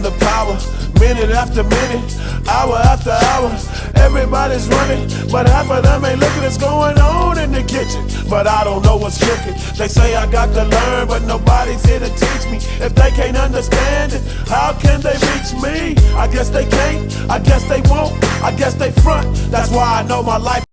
the power, minute after minute, hour after hour. Everybody's running, but half of them ain't looking what's going on in the kitchen. But I don't know what's cooking. They say I got to learn, but nobody's here to teach me. If they can't understand it, how can they reach me? I guess they can't, I guess they won't, I guess they front. That's why I know my life